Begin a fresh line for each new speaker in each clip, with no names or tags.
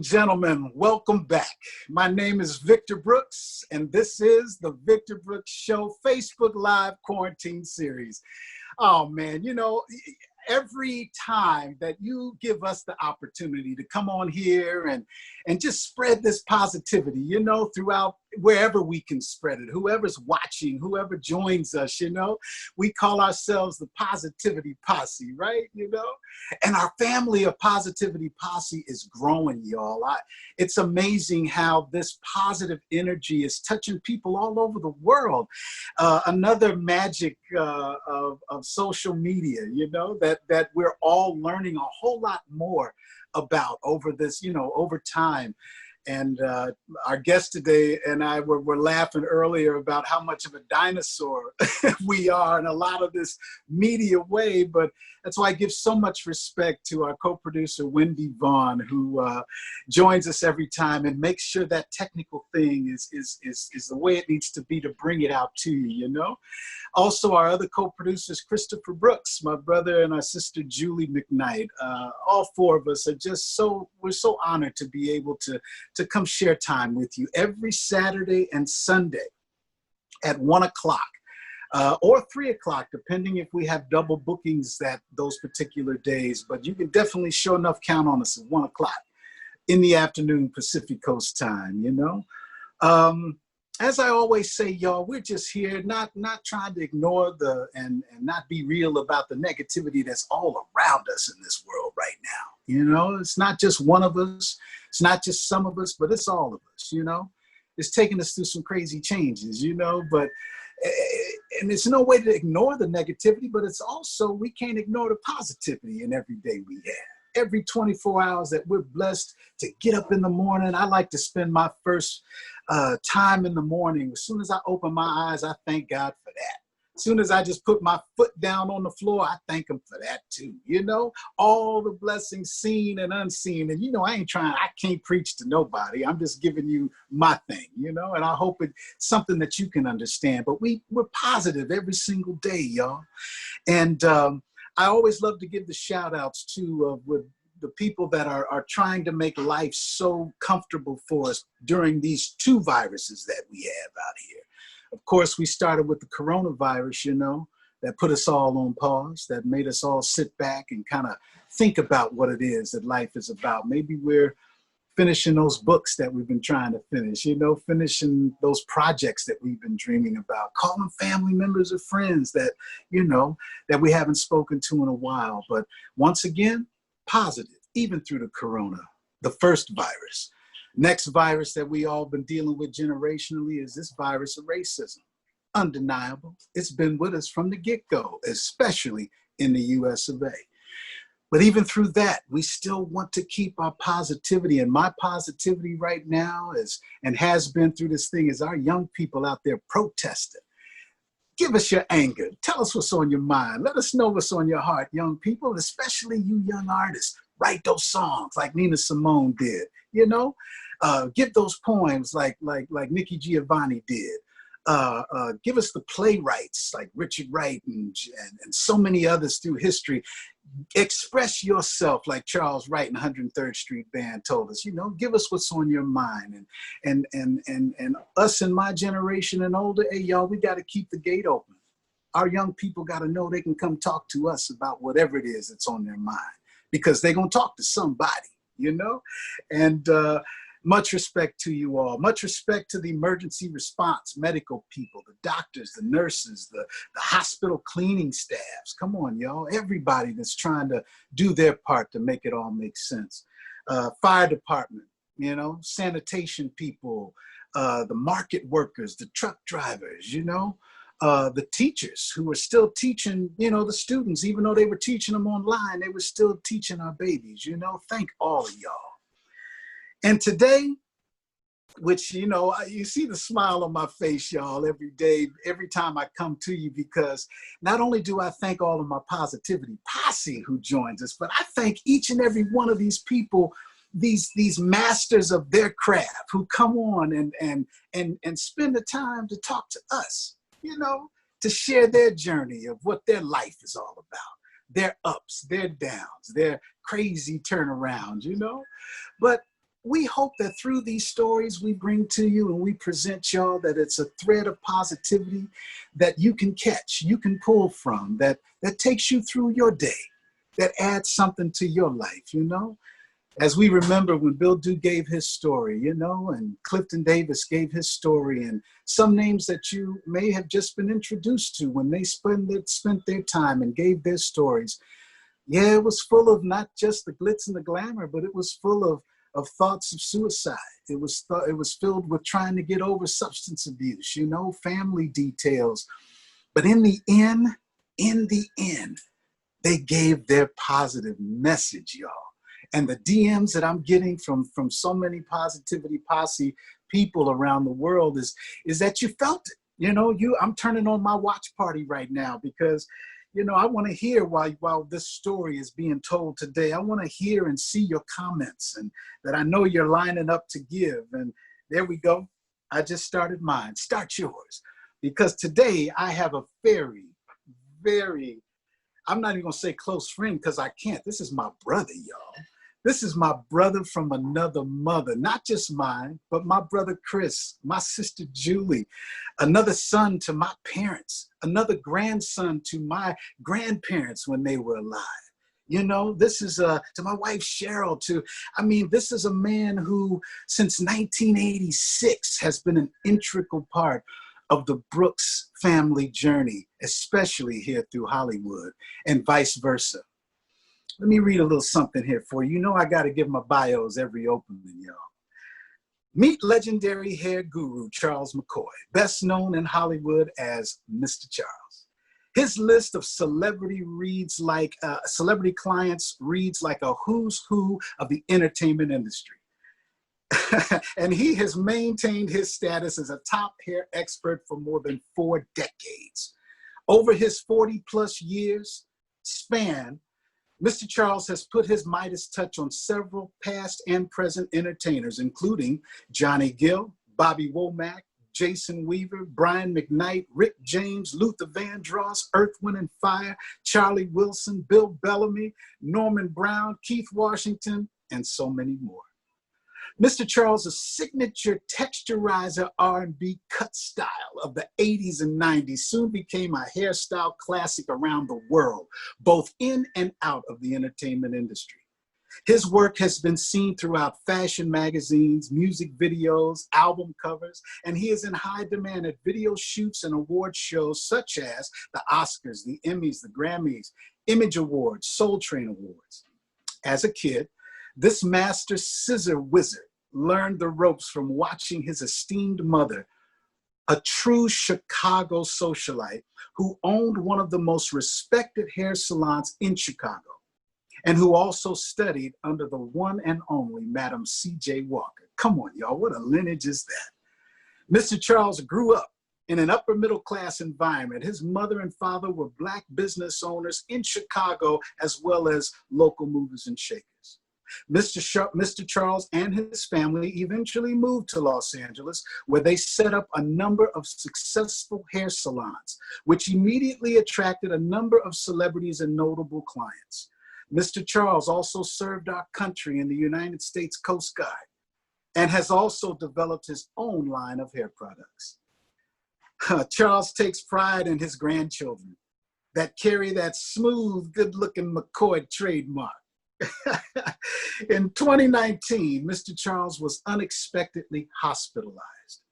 and gentlemen, welcome back. My name is Victor Brooks, and this is the Victor Brooks Show Facebook Live Quarantine Series. Oh man, you know, every time that you give us the opportunity to come on here and just spread this positivity, you know, throughout wherever we can spread it, whoever's watching, whoever joins us, you know, we call ourselves the Positivity Posse, right? You know, and our family of Positivity Posse is growing, y'all. It's amazing how this positive energy is touching people all over the world. Another magic of social media, you know, that we're all learning a whole lot more about over this, you know, over time. And our guest today and I were laughing earlier about how much of a dinosaur we are in a lot of this media way, but that's why I give so much respect to our co-producer, Wendy Vaughn, who joins us every time and makes sure that technical thing is the way it needs to be to bring it out to you, you know? Also, our other co-producers, Christopher Brooks, my brother, and our sister, Julie McKnight. All four of us are just we're so honored to be able to come share time with you every Saturday and Sunday at 1 o'clock. Or 3 o'clock, depending if we have double bookings those particular days. But you can definitely sure enough count on us at 1 o'clock in the afternoon Pacific Coast time, you know. As I always say, y'all, we're just here, not trying to ignore and not be real about the negativity that's all around us in this world right now. You know, it's not just one of us, it's not just some of us, but it's all of us, you know. It's taking us through some crazy changes, you know, and it's no way to ignore the negativity, but it's also, we can't ignore the positivity in every day we have. Every 24 hours that we're blessed to get up in the morning, I like to spend my first time in the morning. As soon as I open my eyes, I thank God for that. As soon as I just put my foot down on the floor, I thank him for that too. You know, all the blessings seen and unseen. And, you know, I can't preach to nobody. I'm just giving you my thing, you know, and I hope it's something that you can understand. But we're positive every single day, y'all. And I always love to give the shout outs to with the people that are trying to make life so comfortable for us during these two viruses that we have out here. Of course, we started with the coronavirus, you know, that put us all on pause, that made us all sit back and kind of think about what it is that life is about. Maybe we're finishing those books that we've been trying to finish, you know, finishing those projects that we've been dreaming about, calling family members or friends that, you know, that we haven't spoken to in a while. But once again, positive, even through the corona, the first virus. Next virus that we all been dealing with generationally is this virus of racism. Undeniable. It's been with us from the get-go, especially in the US of A. But even through that, we still want to keep our positivity. And my positivity right now is, and has been through this thing, is our young people out there protesting. Give us your anger. Tell us what's on your mind. Let us know what's on your heart, young people, especially you young artists. Write those songs like Nina Simone did, you know? Give those poems like Nikki Giovanni did. Give us the playwrights like Richard Wright and so many others through history. Express yourself like Charles Wright and 103rd Street Band told us, you know, give us what's on your mind. And us in my generation and older, hey, y'all, we got to keep the gate open. Our young people got to know they can come talk to us about whatever it is that's on their mind, because they're going to talk to somebody, you know? And much respect to you all. Much respect to the emergency response, medical people, the doctors, the nurses, the hospital cleaning staffs. Come on, y'all. Everybody that's trying to do their part to make it all make sense. Fire department, you know, sanitation people, the market workers, the truck drivers, you know, the teachers who are still teaching, you know, the students, even though they were teaching them online, they were still teaching our babies, you know. Thank all of y'all. And today, which, you know, you see the smile on my face, y'all, every day, every time I come to you, because not only do I thank all of my positivity posse who joins us, but I thank each and every one of these people, these masters of their craft who come on and spend the time to talk to us, you know, to share their journey of what their life is all about, their ups, their downs, their crazy turnarounds, you know. But we hope that through these stories we bring to you and we present y'all that it's a thread of positivity that you can catch, you can pull from, that takes you through your day, that adds something to your life, you know? As we remember when Bill Duke gave his story, you know, and Clifton Davis gave his story, and some names that you may have just been introduced to when they spent their time and gave their stories. Yeah, it was full of not just the glitz and the glamour, but it was full of thoughts of suicide. It was filled with trying to get over substance abuse, you know, family details. But in the end, they gave their positive message, y'all. And the DMs that I'm getting from so many Positivity Posse people around the world is that you felt it. You know, I'm turning on my watch party right now because, you know, I want to hear while this story is being told today. I want to hear and see your comments, and that I know you're lining up to give. And there we go. I just started mine. Start yours. Because today I have a very, very, I'm not even going to say close friend because I can't. This is my brother, y'all. This is my brother from another mother, not just mine, but my brother Chris, my sister Julie, another son to my parents, another grandson to my grandparents when they were alive. You know, this is to my wife Cheryl, this is a man who since 1986 has been an integral part of the Brooks family journey, especially here through Hollywood and vice versa. Let me read a little something here for you. You know I got to give my bios every opening, y'all. Meet legendary hair guru Charles McCoy, best known in Hollywood as Mr. Charles. His list of celebrity clients reads like a who's who of the entertainment industry. And he has maintained his status as a top hair expert for more than 4 decades. Over his 40+ years span, Mr. Charles has put his Midas touch on several past and present entertainers, including Johnny Gill, Bobby Womack, Jason Weaver, Brian McKnight, Rick James, Luther Vandross, Earth, Wind and Fire, Charlie Wilson, Bill Bellamy, Norman Brown, Keith Washington, and so many more. Mr. Charles' signature texturizer R&B cut style of the 80s and 90s soon became a hairstyle classic around the world, both in and out of the entertainment industry. His work has been seen throughout fashion magazines, music videos, album covers, and he is in high demand at video shoots and award shows such as the Oscars, the Emmys, the Grammys, Image Awards, Soul Train Awards. As a kid, this master Sizzor Wizard learned the ropes from watching his esteemed mother, a true Chicago socialite who owned one of the most respected hair salons in Chicago, and who also studied under the one and only Madam C.J. Walker. Come on, y'all, what a lineage is that? Mr. Charles grew up in an upper middle class environment. His mother and father were Black business owners in Chicago, as well as local movers and shakers. Mr. Charles and his family eventually moved to Los Angeles, where they set up a number of successful hair salons, which immediately attracted a number of celebrities and notable clients. Mr. Charles also served our country in the United States Coast Guard and has also developed his own line of hair products. Charles takes pride in his grandchildren that carry that smooth, good-looking McCoy trademark. In 2019, Mr. Charles was unexpectedly hospitalized,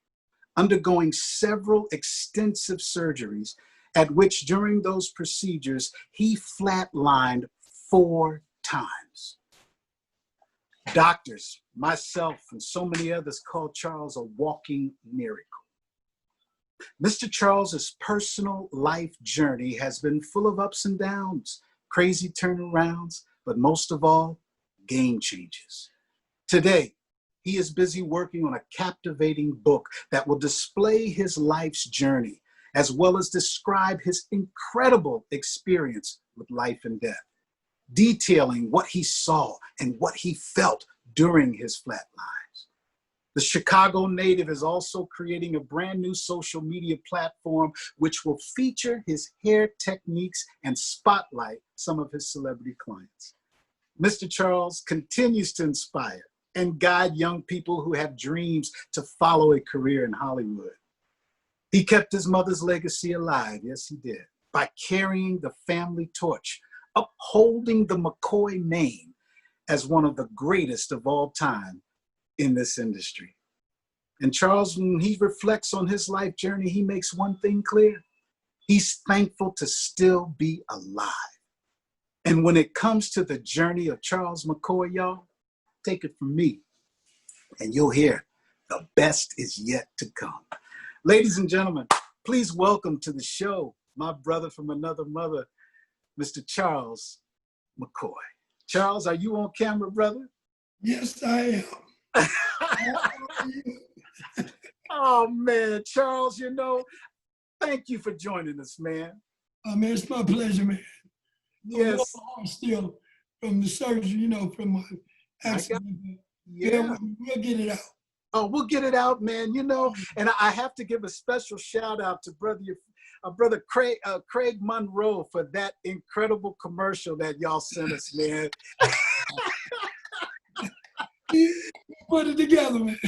undergoing several extensive surgeries, at which during those procedures, he flatlined 4 times. Doctors, myself, and so many others called Charles a walking miracle. Mr. Charles's personal life journey has been full of ups and downs, crazy turnarounds, but most of all, game changes. Today, he is busy working on a captivating book that will display his life's journey, as well as describe his incredible experience with life and death, detailing what he saw and what he felt during his flat lives. The Chicago native is also creating a brand new social media platform which will feature his hair techniques and spotlight some of his celebrity clients. Mr. Charles continues to inspire and guide young people who have dreams to follow a career in Hollywood. He kept his mother's legacy alive, yes he did, by carrying the family torch, upholding the McCoy name as one of the greatest of all time in this industry. And Charles, when he reflects on his life journey, he makes one thing clear. He's thankful to still be alive. And when it comes to the journey of Charles McCoy, y'all, take it from me, and you'll hear the best is yet to come. Ladies and gentlemen, please welcome to the show my brother from another mother, Mr. Charles McCoy. Charles, are you on camera, brother?
Yes, I am.
Oh, man, Charles, you know, thank you for joining us, man.
Man, it's my pleasure, man.
Yes.
I'm still from the surgery, you know, from my accident.
Yeah.
We'll get it out.
Oh, we'll get it out, man. You know, and I have to give a special shout out to brother Craig Monroe for that incredible commercial that y'all sent us, man.
Put it together, man.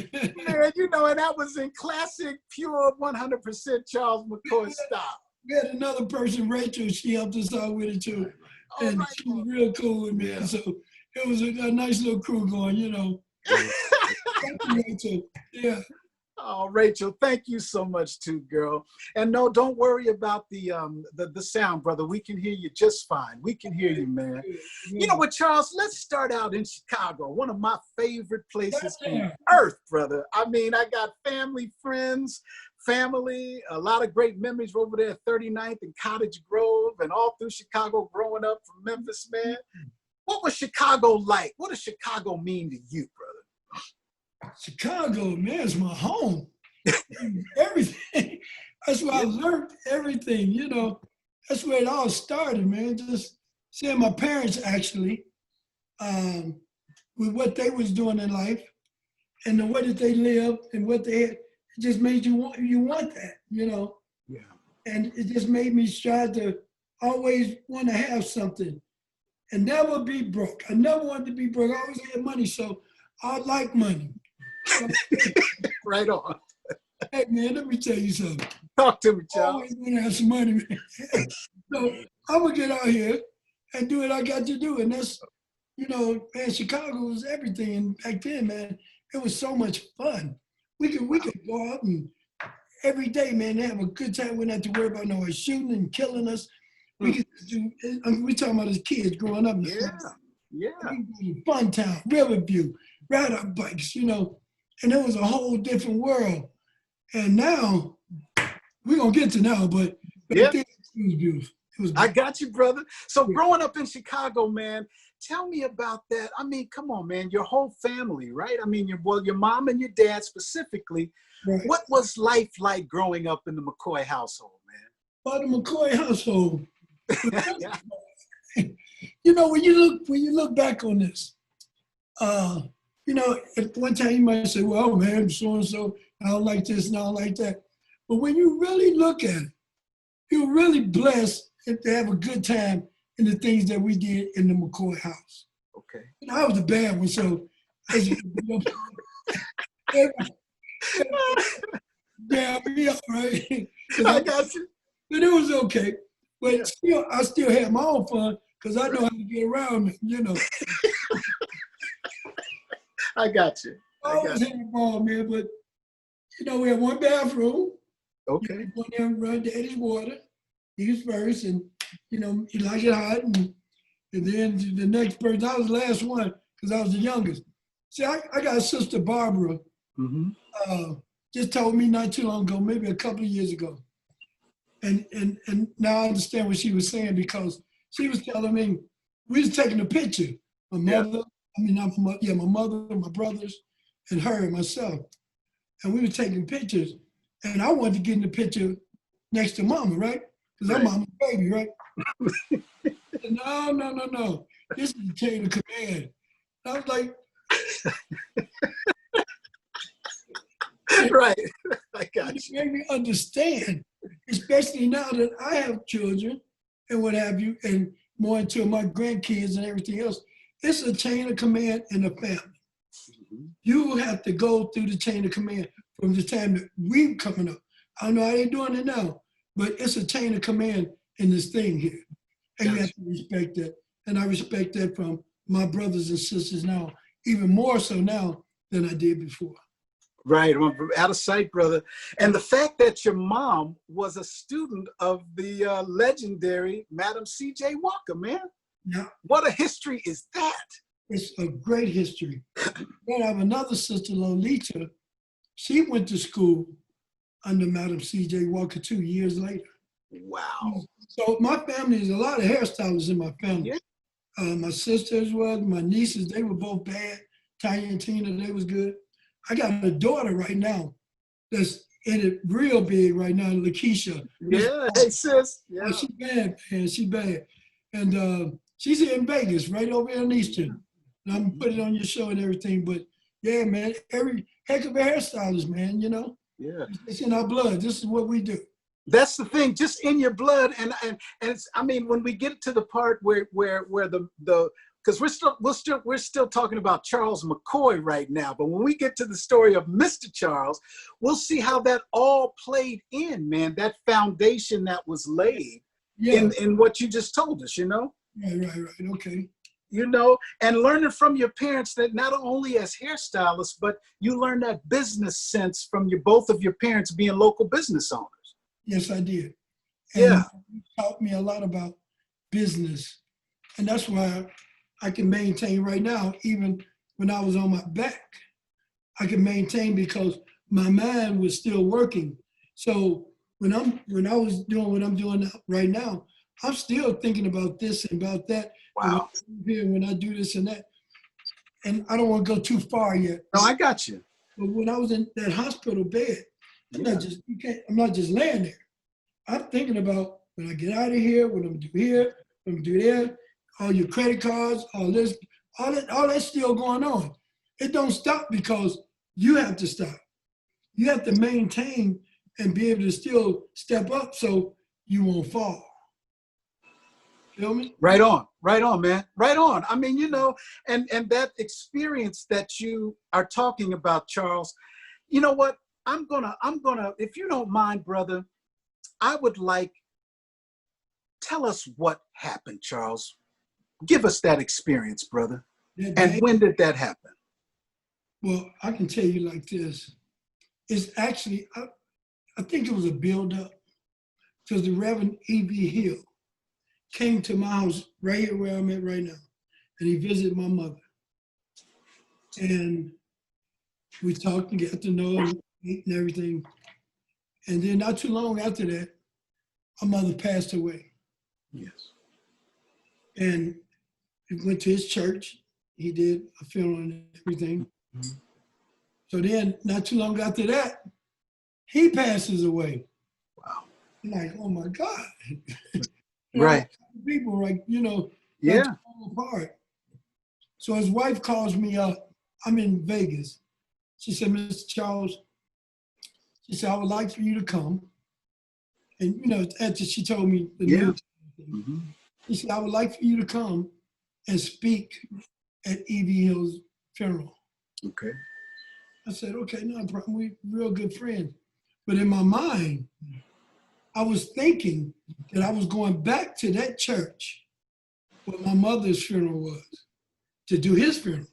Man, you know, and that was in classic, pure 100% Charles McCoy style.
We had another person, Rachel, she helped us out with it too. And
right,
she was real cool with me. Yeah. So it was a nice little crew going, you know. Thank you, Rachel. Yeah.
Oh, Rachel, thank you so much too, girl. And no, don't worry about the sound, brother. We can hear you just fine. We can hear you, man. Yeah. You know what, Charles? Let's start out in Chicago, one of my favorite places on earth, brother. I mean, I got family, friends, family, a lot of great memories over there at 39th and Cottage Grove and all through Chicago growing up from Memphis, man. What was Chicago like? What does Chicago mean to you, brother?
Chicago, man, is my home. Everything. That's where I learned everything, you know. That's where it all started, man. Just seeing my parents actually with what they was doing in life and the way that they lived and what they had. It just made you want that, you know. Yeah. And it just made me strive to always want to have something and never be broke. I never wanted to be broke. I always had money, so I like money.
Right on.
Hey, man, let me tell you something.
Talk to me, Charles.
I always want to have some money, man. So I'm going to get out here and do what I got to do. And that's, you know, man, Chicago was everything. And back then, man, it was so much fun. We could go out and every day, man, have a good time. We didn't have to worry about no one shooting and killing us. We could do, we're talking about as kids growing up. Yeah. Fun Town, Riverview, ride our bikes, you know. And it was a whole different world. And now, we're going to get to now, but it was beautiful.
I got you, brother. So growing up in Chicago, man, tell me about that. I mean, come on, man, your whole family, right? I mean, your mom and your dad specifically. Right. What was life like growing up in the McCoy household, man?
Well, the McCoy household, you know, when you look back on this, you know, at one time you might say, well, man, so-and-so, I don't like this and I don't like that. But when you really look at it, you're really blessed to have a good time in the things that we did in the McCoy house. Okay. And I was a bad one, so as you know, yeah, me all right.
I got you.
But it was okay. But still, I still had my own fun because I know how to get around them, you know.
I got you.
I always had a ball, man, but, you know, we had one bathroom.
Okay.
You go there and run daddy's water. He was first, and, you know, he liked it hot. And then the next person, I was the last one because I was the youngest. See, I got a sister, Barbara, just told me not too long ago, maybe a couple of years ago. And now I understand what she was saying because she was telling me, we was taking a picture. My mother, my mother, my brothers, and her and myself. And we were taking pictures. And I wanted to get in the picture next to mama, right? Because I'm mama's baby, right? No. This is the chain of command. I was like,
right. I got you.
It made me understand, especially now that I have children and what have you, and more into my grandkids and everything else. It's a chain of command in the family. You have to go through the chain of command from the time that we coming up. I don't know how they're doing it now, but it's a chain of command in this thing here. And you have to respect that. And I respect that from my brothers and sisters now, even more so now than I did before.
Right, I'm out of sight, brother. And the fact that your mom was a student of the legendary Madam C.J. Walker, man.
Yeah.
What a history is that?
It's a great history. Then I have another sister, Lolita. She went to school under Madam C.J. Walker 2 years later.
Wow.
So my family is a lot of hairstylists in my family. Yeah. My sisters was, my nieces, they were both bad. Tanya and Tina, they was good. I got a daughter right now that's in it real big right now, Lakeisha.
Yeah, hey sis. Yeah.
Oh, she bad, man, she bad. And she's in Vegas, right over in Eastern. And I'm putting it on your show and everything, but yeah, man, every heck of a hairstylist, man, you know?
Yeah.
It's in our blood. This is what we do.
That's the thing, just in your blood. And it's, I mean, when we get to the part where the because we're still talking about Charles McCoy right now, but when we get to the story of Mr. Charles, we'll see how that all played in, man. That foundation that was laid in what you just told us, you know.
Right. Okay.
You know, and learning from your parents that not only as hairstylists, but you learn that business sense from both of your parents being local business owners.
Yes, I did. And it taught me a lot about business, and that's why I can maintain right now, even when I was on my back, I can maintain because my mind was still working. So when I was doing what I'm doing right now, I'm still thinking about this and about that.
Wow.
When I do this and that. And I don't want to go too far yet.
No, I got you.
But when I was in that hospital bed, I'm not just laying there. I'm thinking about when I get out of here, what I'm gonna do here, what I'm gonna do there. All your credit cards, all that's still going on. It don't stop because you have to stop. You have to maintain and be able to still step up so you won't fall. Feel me?
Right on, man. Right on. I mean, you know, and that experience that you are talking about, Charles, you know what? I'm gonna, if you don't mind, brother, I would like, tell us what happened, Charles. Give us that experience, brother. And when did that happen?
Well, I can tell you like this. It's actually, I think it was a build-up because the Reverend E.B. Hill came to my house right here where I'm at right now, and he visited my mother. And we talked and got to know and ate and everything. And then not too long after that, my mother passed away.
Yes.
And we went to his church. He did a funeral and everything. Mm-hmm. So then, not too long after that, he passes away.
Wow.
I'm like, oh my God.
Right.
People like, you know,
yeah.
Fall apart. So his wife calls me up. I'm in Vegas. She said, Mr. Charles, she said, I would like for you to come. And, you know, after she told me the news, she said, I would like for you to come and speak at E.B. Hill's funeral.
Okay.
I said, okay, no problem. We're real good friends. But in my mind, I was thinking that I was going back to that church where my mother's funeral was to do his funeral.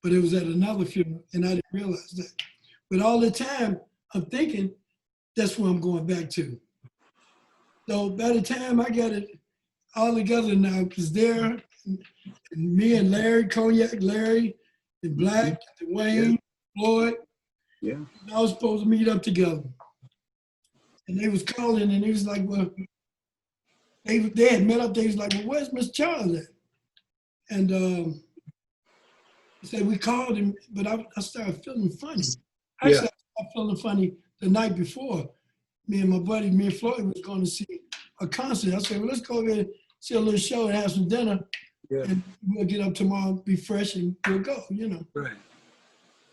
But it was at another funeral, and I didn't realize that. But all the time, I'm thinking that's where I'm going back to. So by the time I got it all together now, it was there, and me and Larry, Cognac Larry, and Black, Dwayne, Floyd, and I was supposed to meet up together. And they was calling, and he was like, well, they had met up, they was like, well, where's Mr. Charles at? And he said, we called him, but I started feeling funny. Actually, I started feeling funny the night before. Me and Floyd was going to see a concert. I said, well, let's go over and see a little show and have some dinner. Yeah. And we'll get up tomorrow, be fresh, and we'll go, you know. Right.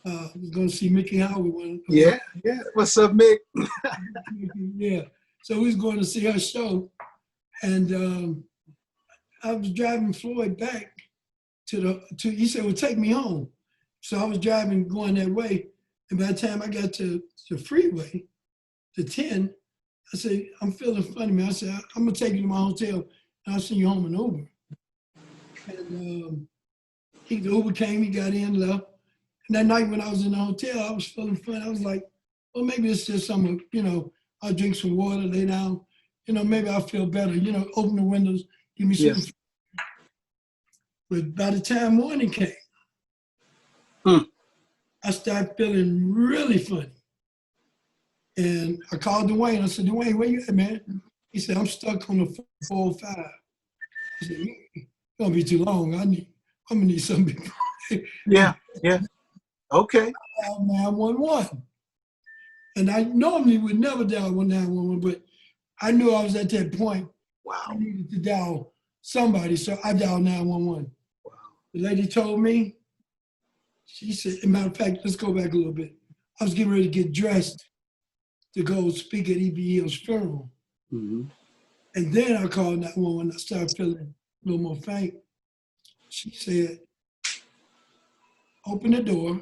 We're going to see Mickey Howard.
Yeah. What's up, Mick?
Yeah. So we was going to see her show. And I was driving Floyd back he said, well, take me home. So I was driving, going that way. And by the time I got to the freeway, the 10, I said, I'm feeling funny, man. I said, I'm going to take you to my hotel and I'll send you home in Uber. And the Uber came, he got in, left. And that night when I was in the hotel, I was feeling funny. I was like, well, maybe it's just something, I'll drink some water, lay down. Maybe I'll feel better. Open the windows, give me some.
Yes.
But by the time morning came, I started feeling really funny. And I called Dwayne. I said, Dwayne, where you at, man? He said, I'm stuck on the 405. I said, it's gonna be too long. I'm gonna need something.
Yeah. Okay.
I dialed 911. And I normally would never dial 911, but I knew I was at that point.
Wow.
I needed to dial somebody, so I dialed 911.
Wow.
The lady told me, she said, as a matter of fact, let's go back a little bit. I was getting ready to get dressed to go speak at EBL's funeral.
Mm-hmm.
And then I called 911. I started feeling a little more faint. She said, open the door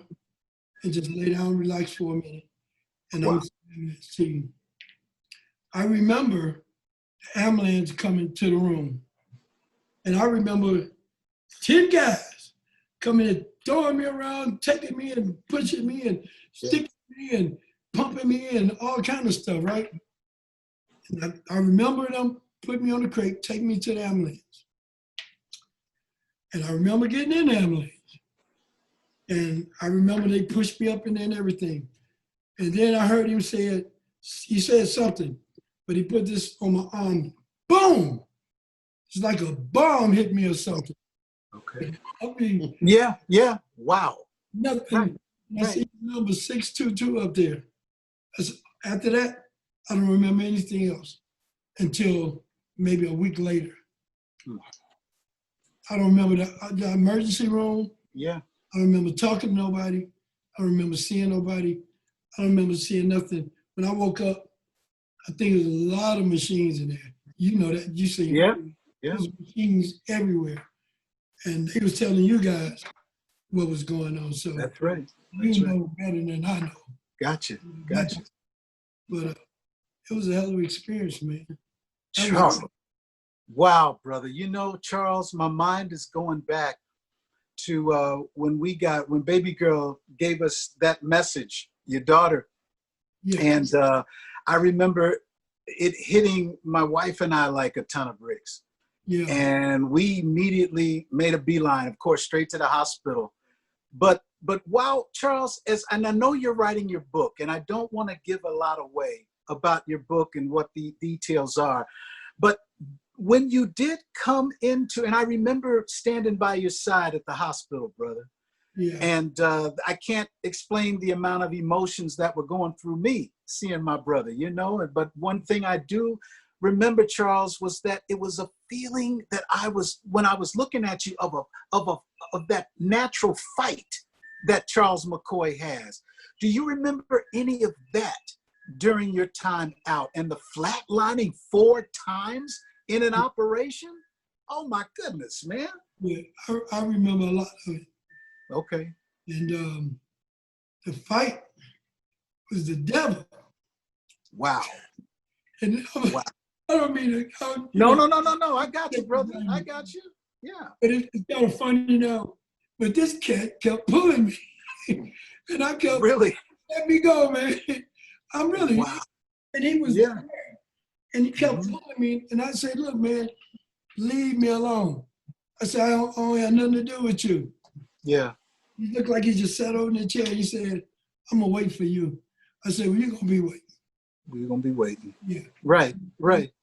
and just lay down and relax for a minute. And
Wow.
I'm saying this to you. I remember the ambulance coming to the room. And I remember 10 guys coming and throwing me around, taking me and pushing me and sticking me and pumping me and all kind of stuff, right? And I remember them putting me on the crate, taking me to the ambulance. And I remember getting in the ambulance. And I remember they pushed me up in there and everything. And then I heard him say it, he said something, but he put this on my arm. Boom! It's like a bomb hit me or something.
Okay.
I mean,
Yeah. Wow.
nothing. I see number 622 up there. After that, I don't remember anything else until maybe a week later. I don't remember the emergency room.
Yeah.
I don't remember talking to nobody. I don't remember seeing nobody. I don't remember seeing nothing. When I woke up, I think there's a lot of machines in there. You know that. You see, there's machines everywhere. And they was telling you guys what was going on. So
that's right.
You know better than I know.
Gotcha.
But it was a hell of an experience, man.
Charles. Wow, brother. Charles, my mind is going back to when baby girl gave us that message, your daughter. Yeah. And I remember it hitting my wife and I like a ton of bricks. Yeah. And we immediately made a beeline, of course, straight to the hospital. But wow, Charles, and I know you're writing your book, and I don't want to give a lot away about your book and what the details are. But when you did come into, and I remember standing by your side at the hospital, brother. Yeah. And I can't explain the amount of emotions that were going through me seeing my brother, But one thing I do remember, Charles, was that it was a feeling that when I was looking at you of that natural fight that Charles McCoy has. Do you remember any of that during your time out and the flatlining 4 times in an operation? Oh my goodness, man.
Yeah, I remember a lot of it.
Okay.
And the fight was the devil.
Wow.
And
wow.
I don't mean to.
No. I got you, brother. I got you. Yeah.
But it's kind of funny, But this cat kept pulling me. And I kept,
really?
Let me go, man. I'm really.
Wow.
And he was there. And he kept pulling me. And I said, look, man, leave me alone. I said, I don't have nothing to do with you.
Yeah.
He looked like he just sat over in the chair. He said, I'm going to wait for you. I said, well, you're going to be waiting.
We're going to be waiting.
Yeah.
Right.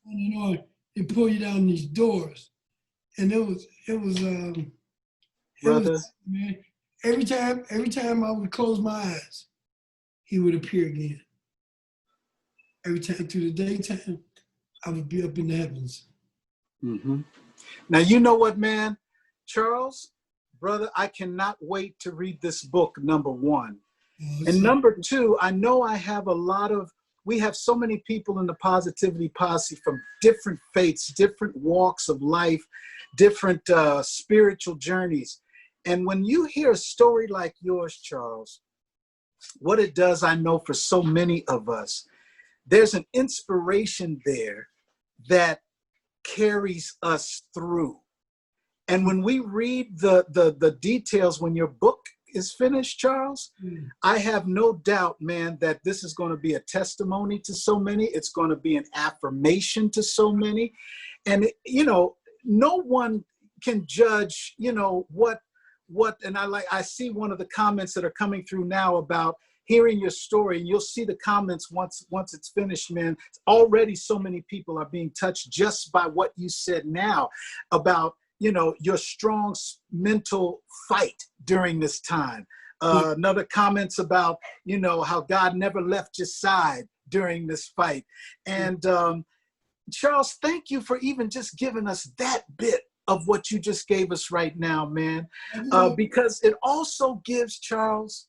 He pull you down these doors. And it was
brother.
Man, every time I would close my eyes, he would appear again. Every time through the daytime, I would be up in the heavens.
Mm-hmm. Now, you know what, man? Charles, brother, I cannot wait to read this book, number 1. And number 2, I know we have so many people in the Positivity Posse from different faiths, different walks of life, different spiritual journeys. And when you hear a story like yours, Charles, what it does, I know for so many of us, there's an inspiration there that carries us through. And when we read the details, when your book is finished, Charles, I have no doubt, man, that this is going to be a testimony to so many. It's going to be an affirmation to so many. And, you know, no one can judge, you know, what, and I see one of the comments that are coming through now about hearing your story, and you'll see the comments once it's finished, man. Already so many people are being touched just by what you said now about, you know, your strong mental fight during this time. Another comments about, you know, how God never left your side during this fight. And Charles, thank you for even just giving us that bit of what you just gave us right now, man. Because it also gives, Charles,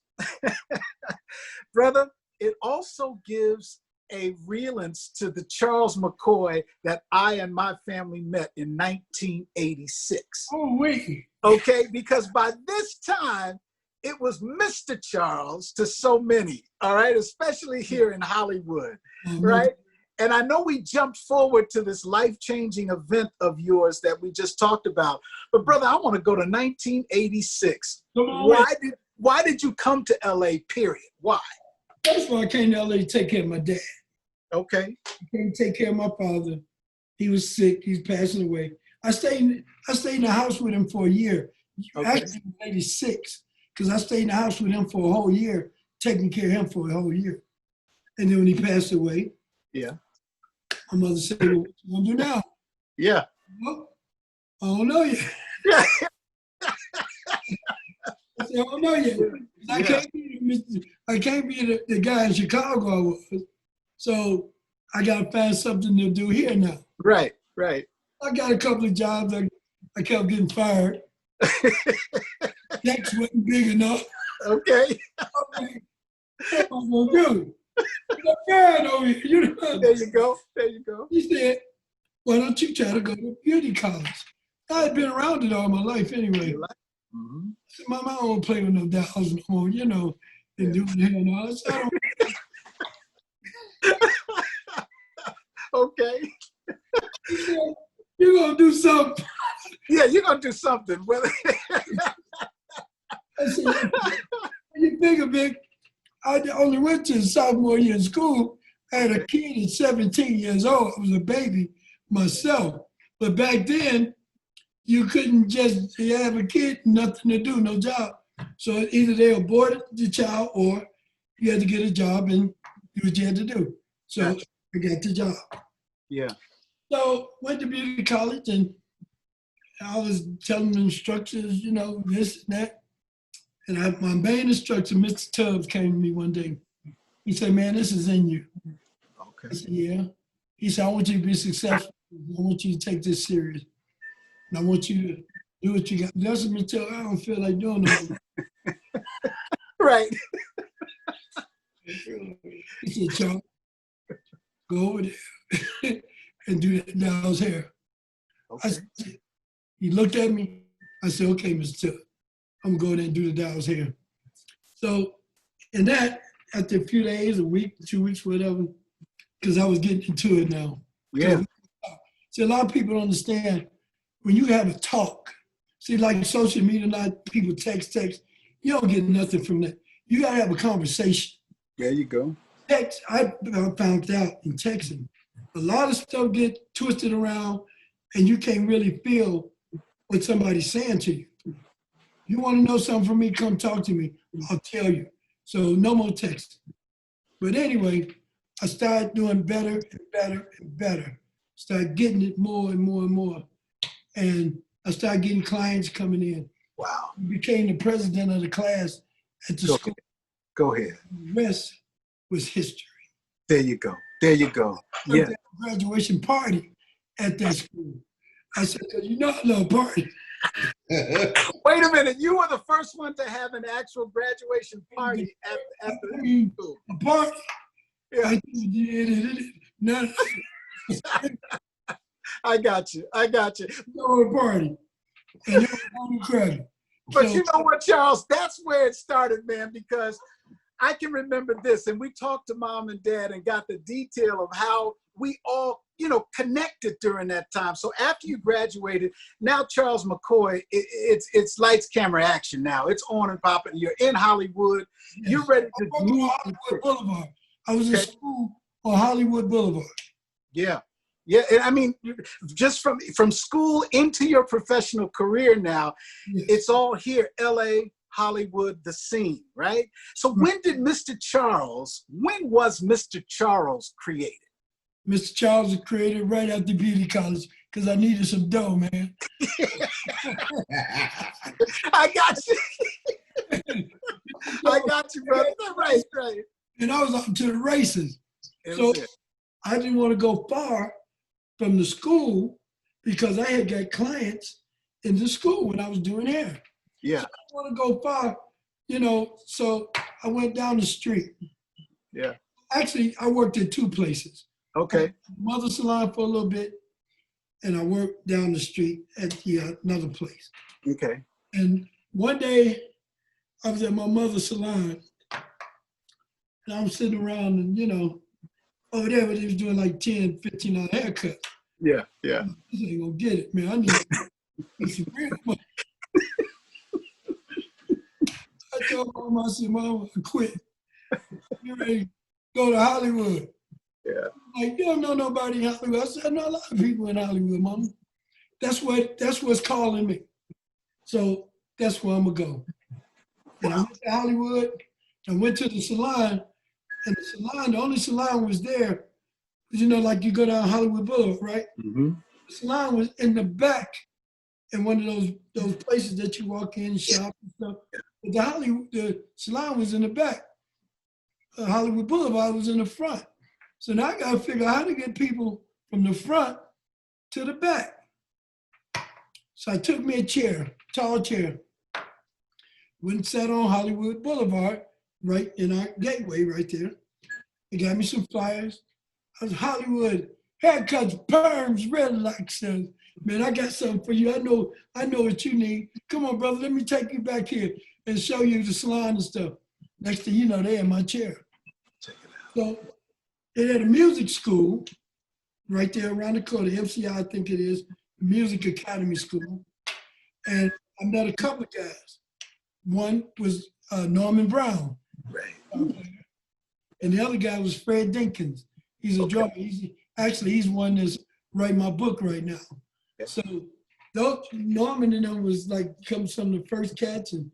brother, it also gives a realness to the Charles McCoy that I and my family met in 1986.
Oh, wait.
Okay, because by this time, it was Mr. Charles to so many, all right, especially here in Hollywood, right? And I know we jumped forward to this life-changing event of yours that we just talked about, but brother, I want to go to 1986. Why did you come to LA, period? Why?
First of all, I came to LA to take care of my dad.
Okay.
I came to take care of my father. He was sick. He's passing away. I stayed in the house with him for a year.
Okay.
Actually, in 86, because I stayed in the house with him for a whole year, taking care of him for a whole year. And then when he passed away,
yeah,
my mother said, well, what you gonna do now?
Yeah.
Well, I don't know yet.
Yeah.
I said, I don't know yet. I can't be the guy in Chicago I was. So I got to find something to do here now.
Right, right.
I got a couple of jobs. I kept getting fired. Checks wasn't big enough.
Okay.
What am I going to do? I'm fired over here. You know?
There you go. There you go.
He said, why don't you try to go to beauty college? I had been around it all my life anyway.
Mm-hmm.
I said, Mom, I don't play with no dolls no more, you know, and do the hair and all. I said, I don't.
Okay.
He said, you're going to do something.
Yeah, you're going to do something.
I said, you think of it, I only went to sophomore year in school. I had a kid at 17 years old. I was a baby myself. But back then, you couldn't just have a kid, nothing to do, no job. So either they aborted the child or you had to get a job and do what you had to do. So
Gotcha.
I got the job.
Yeah.
So went to beauty college and I was telling the instructors, you know, this and that. And my main instructor, Mr. Tubbs, came to me one day. He said, man, this is in you.
Okay.
I said, yeah. He said, I want you to be successful. I want you to take this serious. And I want you to do what you got. That's what I don't feel like doing no more.
Right.
He said, Charles, go over there and do that doll's hair.
Okay.
He looked at me. I said, okay, Mr. Tubbs, I'm going to go there and do the doll's hair. So, and that, after a few days, a week, 2 weeks, whatever, because I was getting into it now.
Yeah.
See, a lot of people don't understand when you have a talk. See, like social media, a lot of people text, you don't get nothing from that. You got to have a conversation.
There you go.
Text, I found out in texting, a lot of stuff get twisted around and you can't really feel what somebody's saying to you. You want to know something from me, come talk to me. I'll tell you. So no more texting. But anyway, I started doing better and better and better. Started getting it more and more and more. And I started getting clients coming in.
Wow.
I became the president of the class at the school.
Go ahead.
The rest was history.
There you go. There you go. Yeah.
Graduation party at that school. I said, because you know I love party.
Wait a minute. You were the first one to have an actual graduation party at the school.
A party?
Yeah.
No.
I got you. I got you.
Go to a party. And it was on the credit.
But
So,
you know what, Charles? That's where it started, man, because I can remember this, and we talked to mom and dad and got the detail of how we all, connected during that time. So after you graduated, now Charles McCoy, it's lights, camera, action now. It's on and popping. You're in Hollywood.
yes.
You're ready to
I
move.
Hollywood Boulevard. I was in school on Hollywood Boulevard.
Yeah. Yeah, and I mean, just from school into your professional career now,
Yes.
it's all here, LA, Hollywood, the scene, right? So when was Mr. Charles created?
Mr. Charles was created right after beauty college because I needed some dough, man.
I got you. I got you, brother. Right.
And I was out to the races. So I didn't want to go far from the school because I had got clients in the school when I was doing hair.
Yeah.
So I didn't want to go far, so I went down the street.
Yeah.
Actually, I worked at two places.
Okay.
Mother salon for a little bit, and I worked down the street at another place.
Okay.
And one day, I was at my mother's salon, and I'm sitting around, and over there, they was doing like $10, $15 haircut.
Yeah.
This ain't gonna get it, man. I need some real money. I told Mom, I said, Mom, I quit. You ready to go to Hollywood?
Yeah.
Like, you don't know nobody in Hollywood. I said, I know a lot of people in Hollywood, Mama. That's what's calling me. So that's where I'm gonna go. And I went to Hollywood. I went to the salon, and the only salon was there. Like you go down Hollywood Boulevard, right?
Mm-hmm.
The salon was in the back, in one of those places that you walk in, shop and stuff. But the salon was in the back. Hollywood Boulevard was in the front. So now I gotta figure out how to get people from the front to the back. So I took me a chair, tall chair, went and sat on Hollywood Boulevard, right in our gateway right there. They got me some flyers. I was Hollywood, haircuts, perms, red lights. Man, I got something for you. I know what you need. Come on, brother, let me take you back here and show you the salon and stuff. Next thing you know, they in my chair.
Check it out.
So they had a music school right there around the corner, MCI, I think it is, Music Academy School. And I met a couple of guys. One was Norman Brown.
Right.
And the other guy was Fred Dinkins. He's a drummer. He's one that's writing my book right now.
Yeah.
So Norman and them was like some of the first cats, and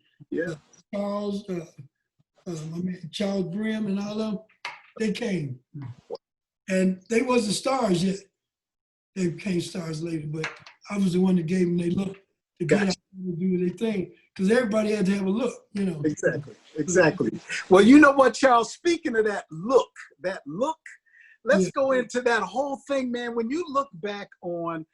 Charles, Charles Brim and all of them, they came. And they wasn't stars yet. They became stars later, but I was the one that gave them their look to get out and do their thing. Because everybody had to have a look,
Exactly. Well, you know what, Charles, speaking of that look, let's go into that whole thing, man. When you look back on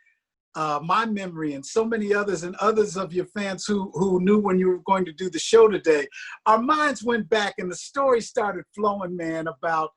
my memory and so many others and others of your fans who knew when you were going to do the show today, our minds went back and the story started flowing, man, about,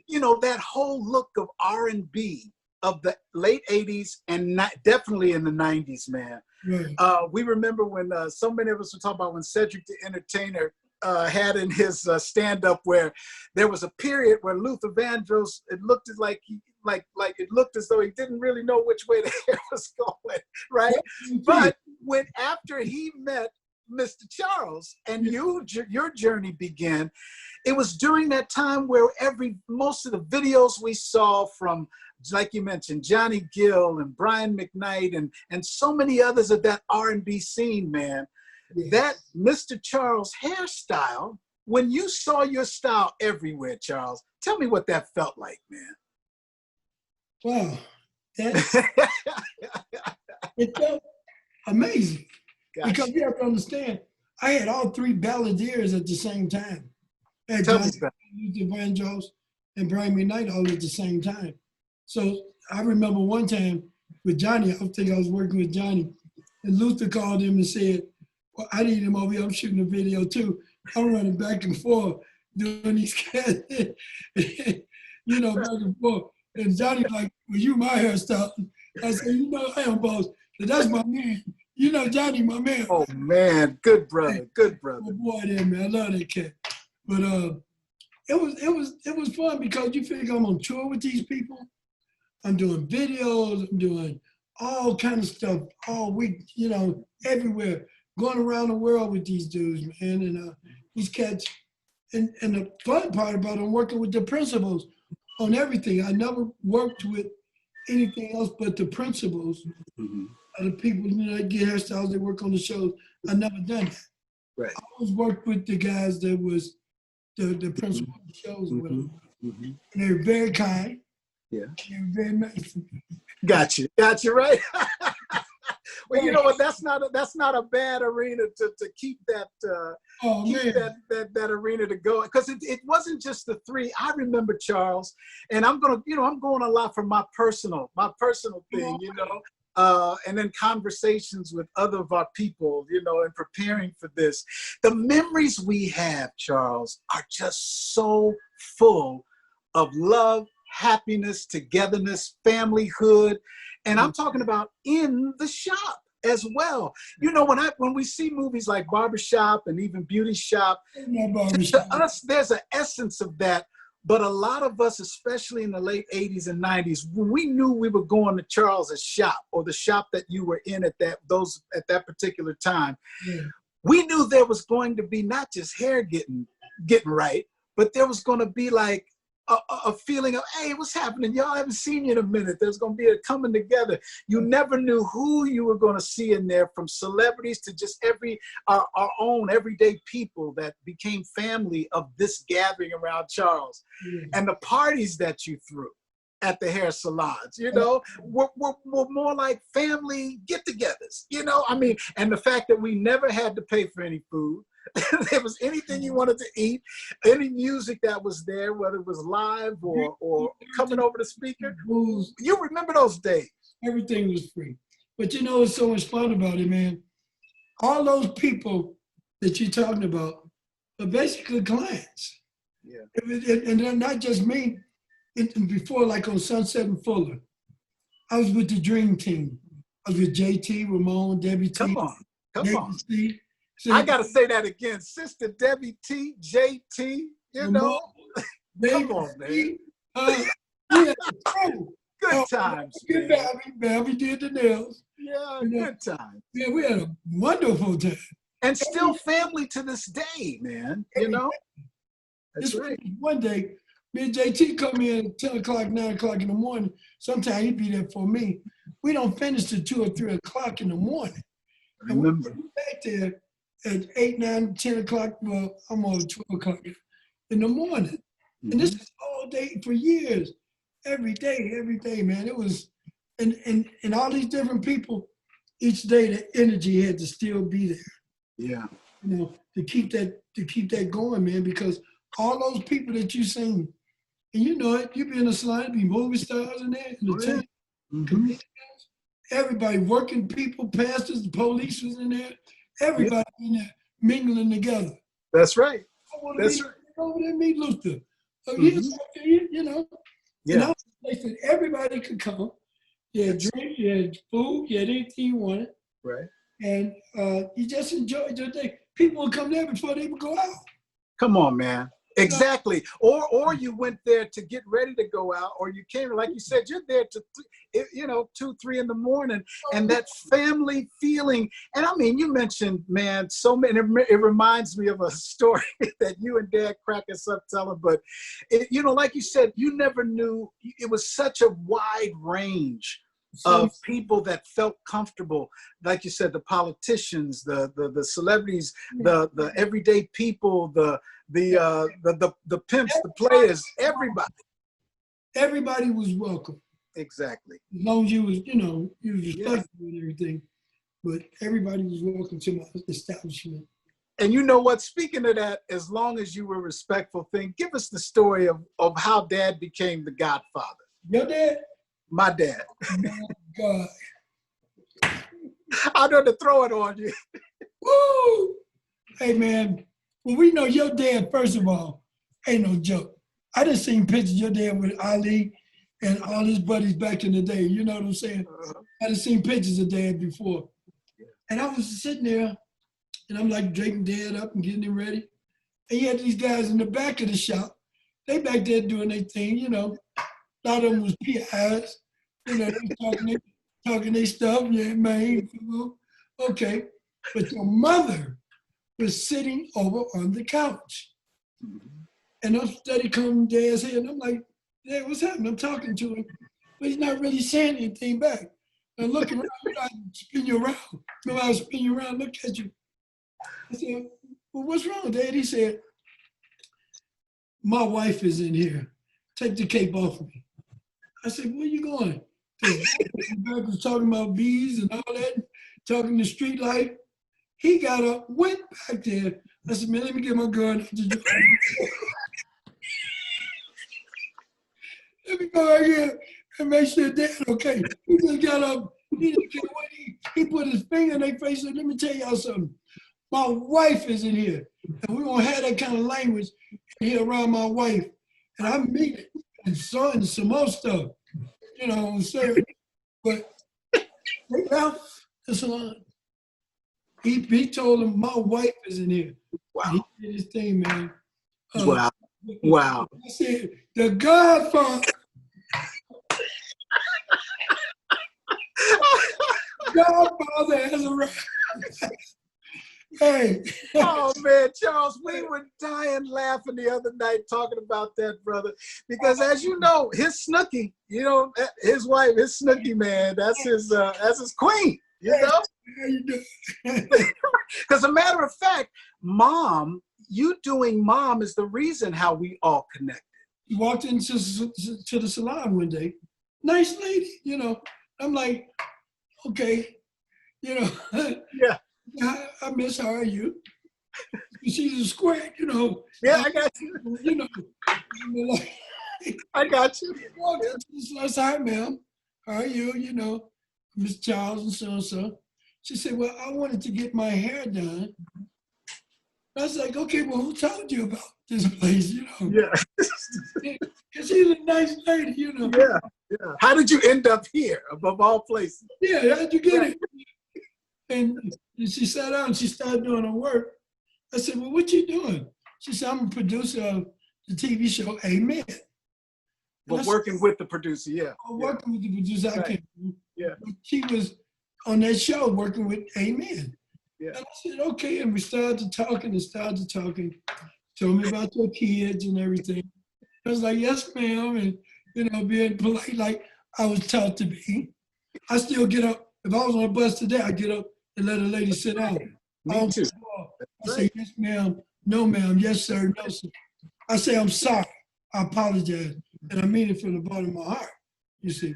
that whole look of R&B of the late 80s and definitely in the 90s, man.
Right.
We remember when so many of us were talking about when Cedric the Entertainer had in his stand-up where there was a period where Luther Vandross, it looked like it looked as though he didn't really know which way the hair was going, right? But after he met Mr. Charles and your journey began, it was during that time where most of the videos we saw from, like you mentioned, Johnny Gill and Brian McKnight and so many others of that R&B scene, man, that Mr. Charles hairstyle, when you saw your style everywhere, Charles, tell me what that felt like, man.
Wow. It felt amazing. Gotcha. Because you have to understand, I had all three balladeers at the same time. I had Johnny Vandross and Brian McKnight all at the same time. So I remember one time with Johnny, I think I was working with Johnny, and Luther called him and said, well, I need him over here, I'm shooting a video too. I'm running back and forth doing these cats, back and forth. And Johnny was like, well, you my hairstyle. I said, I am, boss. So that's my man. You know Johnny, my man.
Oh man, good brother, good
My
brother.
boy there, man. I love that cat. But it was fun because you figure I'm on tour with these people. I'm doing videos, I'm doing all kind of stuff all week, you know, everywhere, going around the world with these dudes, man. And these cats, and the fun part about it, I'm working with the principals on everything. I never worked with anything else but the principals. The people, you know, that get hairstyles, they work on the shows. I never done that.
Right.
I always worked with the guys that was the principal of the shows with them. And they were very kind.
Yeah.
They were very nice.
Got you right. Well, you know what? That's not a bad arena to keep that that arena to go, because it wasn't just the three. I remember, Charles, and I'm going a lot from my personal thing, you know. And then conversations with other of our people, you know, and preparing for this. The memories we have, Charles, are just so full of love, happiness, togetherness, familyhood. And I'm talking about in the shop as well. You know, when we see movies like Barbershop and even Beauty Shop, to us, there's an essence of that. But a lot of us, especially in the late 80s and 90s, when we knew we were going to Charles's shop or the shop that you were in at that particular time, we knew there was going to be not just hair getting right, but there was going to be like a feeling of, hey, what's happening? Y'all haven't seen you in a minute. There's going to be a coming together. You never knew who you were going to see in there, from celebrities to just our own everyday people that became family of this gathering around Charles. And the parties that you threw at the hair salons, you know, were more like family get-togethers, you know? I mean, and the fact that we never had to pay for any food. There was anything you wanted to eat, any music that was there, whether it was live or coming over the speaker. You remember those days.
Everything was free. But you know what's so much fun about it, man? All those people that you're talking about are basically clients.
Yeah.
And they're not just me. Before, like on Sunset and Fuller, I was with the Dream Team. I was with JT, Ramon, Debbie T.
Come on.
C.
I got to say that again. Sister Debbie T, JT, you know. Come on, man.
Yeah,
good times, man.
Babby did the nails.
Yeah, good times.
Yeah, we had a wonderful time.
And still family to this day, man, you know. That's right.
One day, me and JT come in at 10 o'clock, 9 o'clock in the morning. Sometimes he'd be there for me. We don't finish till 2 or 3 o'clock in the morning. And we back there at 8, 9, 10 o'clock, well, I'm on 12 o'clock in the morning. And this is all day for years, every day, man. It was, and all these different people, each day the energy had to still be there.
Yeah.
You know, to keep that going, man, because all those people that you seen, and you know it, you be in a salon, be movie stars in there, everybody, working people, pastors, the police was in there, everybody in there mingling together.
That's right.
That's right. Over there, meet Luther. So you know, and that was a place that everybody could come. You had drinks, you had food, you had anything you wanted.
Right.
And you just enjoyed your day. People would come there before they would go out.
Come on, man. Exactly. Or you went there to get ready to go out, or you came, like you said, you're there to, 2, 3 in the morning, and that family feeling. And I mean, you mentioned, man, so many, it reminds me of a story that you and Dad crack us up telling, but like you said, you never knew, it was such a wide range of people that felt comfortable, like you said, the politicians, the celebrities, the everyday people, the pimps, the players, everybody.
Everybody was welcome.
Exactly.
As long as you was respectful and everything, but everybody was welcome to my establishment.
And you know what? Speaking of that, as long as you were respectful, give us the story of how Dad became the Godfather.
Your dad?
My dad.
Oh, God.
I know to throw it on you.
Woo! Hey, man, well, we know your dad, first of all, ain't no joke. I done seen pictures of your dad with Ali and all his buddies back in the day. You know what I'm saying? I done seen pictures of Dad before. And I was sitting there, and I'm like draping Dad up and getting him ready. And you had these guys in the back of the shop. They back there doing their thing, you know. A lot of them was PIs. You know, they talking their stuff. Yeah, man. Okay. But your mother was sitting over on the couch. And I'm steady coming Dad's head. And I'm like, Dad, what's happening? I'm talking to him. But he's not really saying anything back. And looking around, you know, I spin you around. Remember I spin you around, look at you. I said, well, what's wrong, Dad? He said, my wife is in here. Take the cape off me. I said, where you going? Back was talking about bees and all that, talking the street life. He got up, went back there. I said, man, let me get my gun. Let me go right here and make sure Dad okay. He just got up. He put his finger in their face and said, let me tell y'all something. My wife is in here. And we don't have that kind of language here around my wife. And I mean it. And some more stuff. You know what I'm saying? But they left the salon. He told him, my wife is in here.
Wow.
And he did his thing, man.
Wow. Wow.
I said, the Godfather. Godfather has arrived. Hey.
Oh man, Charles, we were dying laughing the other night talking about that, brother. Because as you know, his Snooki, you know, his wife, his Snooki, man, that's his queen, you know?
How you doing?
Because a matter of fact, Mom, you doing Mom is the reason how we all connected.
He walked into the salon one day. Nice lady, you know. I'm like, okay, you know.
Yeah.
I miss her. How are you? She's a square, you know.
Yeah, I got you.
You know, like,
I got you.
I said, hi, ma'am. How are you? You know, Miss Charles and so-and-so. She said, well, I wanted to get my hair done. I was like, okay, well, who told you about this place, you know?
Yeah.
Because she's a nice lady, you know.
Yeah, yeah. How did you end up here, above all places?
Yeah, how'd you get it? And she sat down and she started doing her work. I said, well, what you doing? She said, I'm a producer of the TV show Amen.
But working with the producer, yeah.
Working with the producer, I can't.
Yeah.
She was on that show working with Amen.
Yeah.
And I said, okay. And we started talking. Told me about your kids and everything. I was like, yes, ma'am. And, you know, being polite like I was taught to be. I still get up. If I was on a bus today, I get up and let a lady sit down.
Me too.
I say, yes, ma'am. No, ma'am. Yes, sir. No, sir. I say, I'm sorry. I apologize. And I mean it from the bottom of my heart, you see.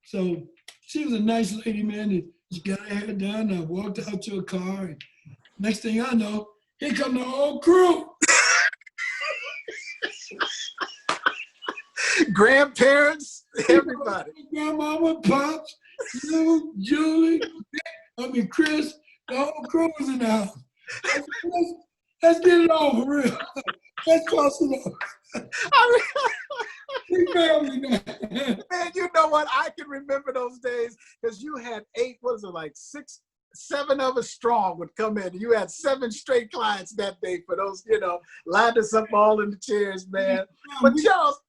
So she was a nice lady, man. And she got her hair done. I walked out to a car. And next thing I know, here come the whole crew.
Grandparents, everybody.
Grandmama, Pops, you, Julie, Chris, the whole crew was in the house. I said, let's get it on for real. Let's cross it off.
Man, you know what? I can remember those days because you had 7 of us strong would come in. You had 7 straight clients that day for those, you know, lined us up all in the chairs, man. But Charles,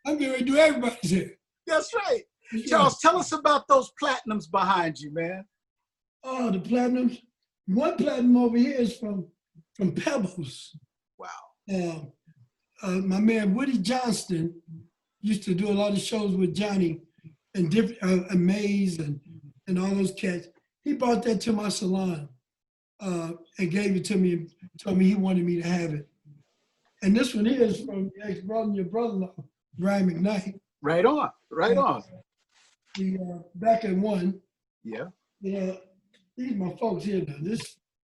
I'm getting ready to do everybody's hair.
That's right. Charles, tell us about those platinums behind you, man.
Oh, the platinums. One platinum over here is from Pebbles.
Wow.
My man Woody Johnston used to do a lot of shows with Johnny and different Maze and all those cats. He brought that to my salon and gave it to me and told me he wanted me to have it. And this one here is from your ex-brother, your brother-in-law, Brian McKnight.
Right on, right on.
The back at one.
Yeah.
Yeah, these are my folks here now. This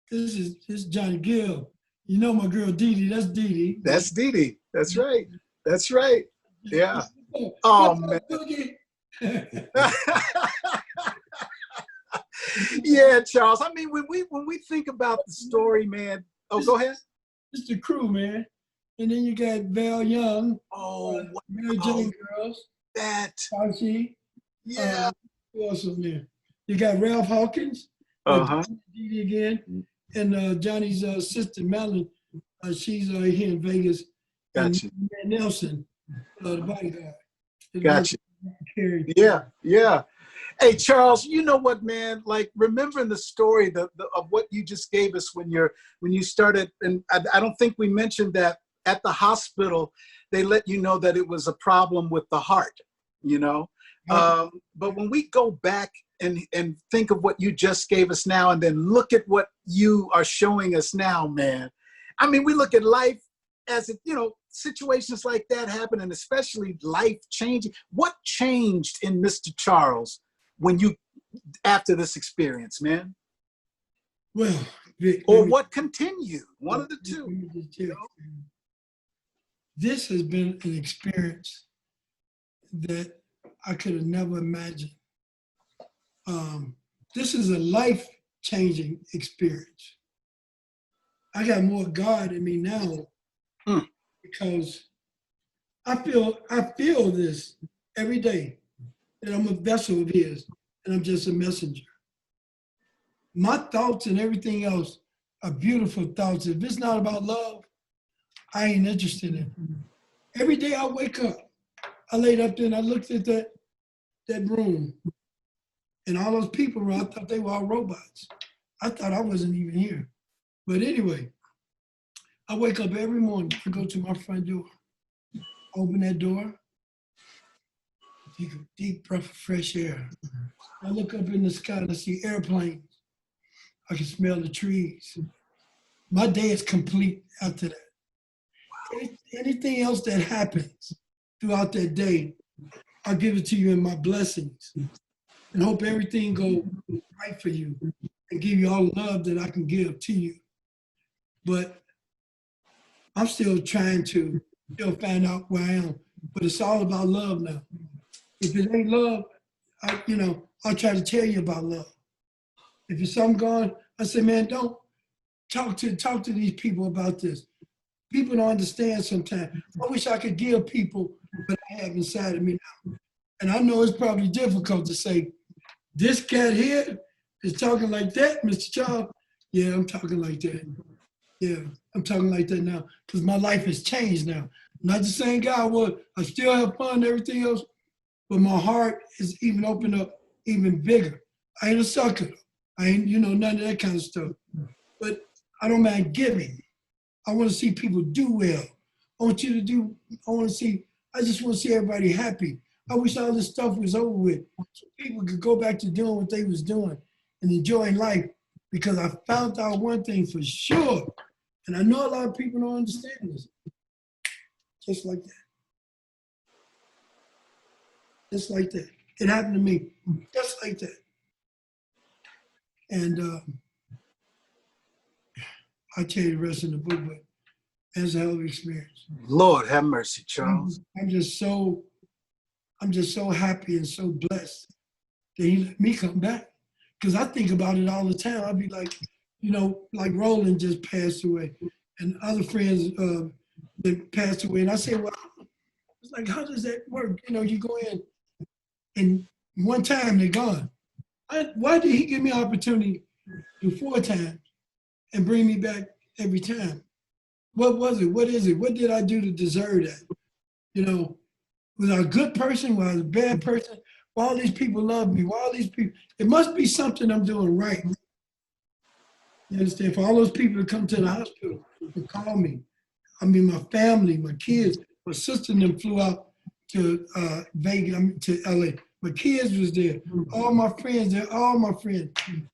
is Johnny Gill. You know my girl Dee Dee, that's Dee Dee.
That's Dee Dee. That's right. That's right. Yeah. Oh man. Yeah, Charles. I mean, when we think about the story, man. Oh, go ahead.
It's the crew, man. And then you got Val Young.
Oh,
Mary Jane Girls.
That.
Fauci.
Yeah.
Who else is there? You got Ralph Hawkins.
Uh-huh.
Dee Dee again, and Johnny's sister Madeline. She's here in Vegas, and
Gotcha.
Nelson, the bodyguard.
Gotcha.
Carrie.
Yeah, yeah. Hey, Charles, you know what, man? Like remembering the story of what you just gave us when you started, and I don't think we mentioned that at the hospital they let you know that it was a problem with the heart, you know. But when we go back and think of what you just gave us now, and then look at what you are showing us now, man. I mean, we look at life as it, you know, situations like that happen, and especially life changing. What changed in Mr. Charles when you, after this experience, man?
Well, Vic,
or what continued? One of the two.
You know? This has been an experience that I could have never imagined. This is a life-changing experience. I got more God in me now because I feel this every day, that I'm a vessel of His and I'm just a messenger. My thoughts and everything else are beautiful thoughts. If it's not about love, I ain't interested in it. Every day I wake up, I laid up there and I looked at that room and all those people around, I thought they were all robots. I thought I wasn't even here. But anyway, I wake up every morning, I go to my front door, open that door, take a deep breath of fresh air. I look up in the sky and I see airplanes. I can smell the trees. My day is complete after that. Anything else that happens throughout that day, I'll give it to you in my blessings and hope everything go right for you and give you all the love that I can give to you. But I'm still trying to find out where I am. But it's all about love now. If it ain't love, I'll try to tell you about love. If it's something going, I say, man, don't talk to these people about this. People don't understand sometimes. I wish I could give people what I have inside of me now. And I know it's probably difficult to say, this cat here is talking like that, Mr. Charles. Yeah, I'm talking like that. Yeah, I'm talking like that now because my life has changed now. I'm not the same guy I was. I still have fun and everything else, but my heart is even opened up even bigger. I ain't a sucker. I ain't, none of that kind of stuff. But I don't mind giving. I want to see people do well. I just want to see everybody happy. I wish all this stuff was over with so people could go back to doing what they was doing and enjoying life because I found out one thing for sure. And I know a lot of people don't understand this. Just like that. Just like that. It happened to me. Just like that. And I'll tell you the rest of the book, but it's a hell of an experience.
Lord have mercy, Charles.
I'm just so happy and so blessed that He let me come back. Because I think about it all the time. I'll be like, like Roland just passed away and other friends that passed away. And I say, well, it's like, how does that work? You go in and one time they're gone. Why did He give me an opportunity to do 4 times and bring me back every time? What was it? What is it? What did I do to deserve that? Was I a good person? Was I a bad person? Why all these people love me? Why all these people? It must be something I'm doing right. You understand? For all those people to come to the hospital and call me. I mean, my family, my kids, my sister and them flew out to Vegas, to LA. My kids was there. All my friends there, all my friends.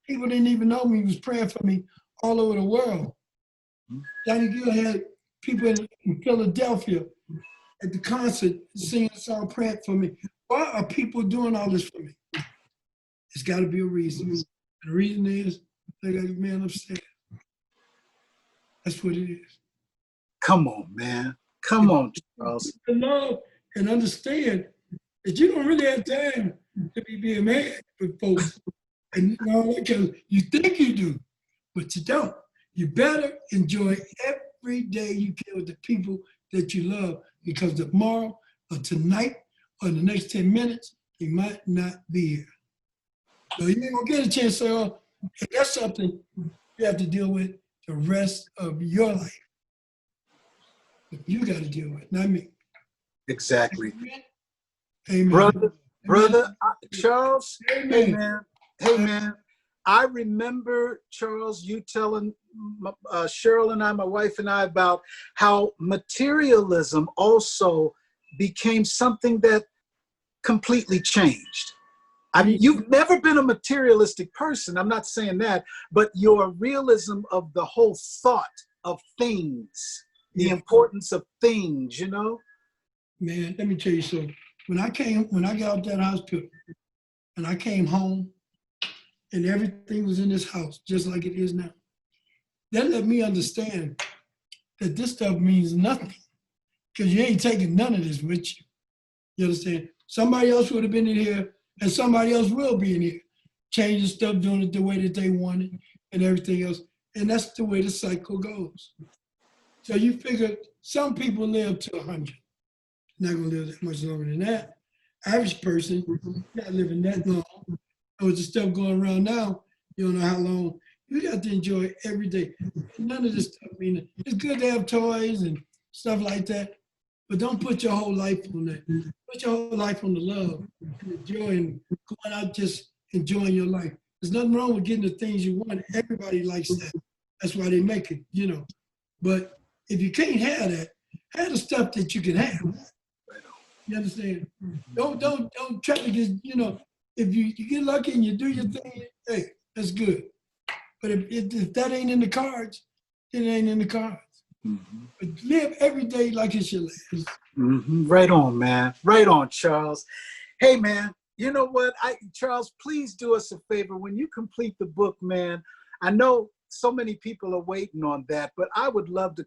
People didn't even know me, was praying for me all over the world. Johnny Gill had people in Philadelphia at the concert singing a song, praying for me. Why are people doing all this for me? It's got to be a reason. And the reason is they got a man upstairs. That's what it is.
Come on, man. Come on, Charles.
To know and understand that you don't really have time to be being mad with folks. And because you think you do, but you don't. You better enjoy every day you can with the people that you love because tomorrow or tonight or the next 10 minutes, they might not be here. So you ain't gonna get a chance to say, oh, And that's something you have to deal with the rest of your life. You got to deal with, not me.
Exactly.
Amen.
Brother,
Amen.
Charles,
Amen.
hey man, I remember, Charles, you telling Cheryl and I, my wife and I, about how materialism also became something that completely changed. You've never been a materialistic person, I'm not saying that, but your realism of the whole thought of things, the importance of things, you know?
Man, let me tell you something. When I got out that hospital and I came home and everything was in this house just like it is now, that let me understand that this stuff means nothing because you ain't taking none of this with you. You understand? Somebody else would have been in here and somebody else will be in here, changing stuff, doing it the way that they want it and everything else. And that's the way the cycle goes. So you figure some people live to 100. Not gonna live that much longer than that. Average person not living that long. With the stuff going around now, you don't know how long. You got to enjoy every day. None of this stuff, I mean, it's good to have toys and stuff like that, but don't put your whole life on that. Put your whole life on the love and enjoying, going out just enjoying your life. There's nothing wrong with getting the things you want. Everybody likes that. That's why they make it, you know. But if you can't have that, have the stuff that you can have. You understand? Don't try to get, you know, if you get lucky and you do your thing, hey, that's good. But if that ain't in the cards, it ain't in the cards. Mm-hmm. But live every day like it's your last.
Mm-hmm. Right on, man. Right on, Charles. Hey, man, you know what? Charles, please do us a favor. When you complete the book, man, I know so many people are waiting on that, but I would love to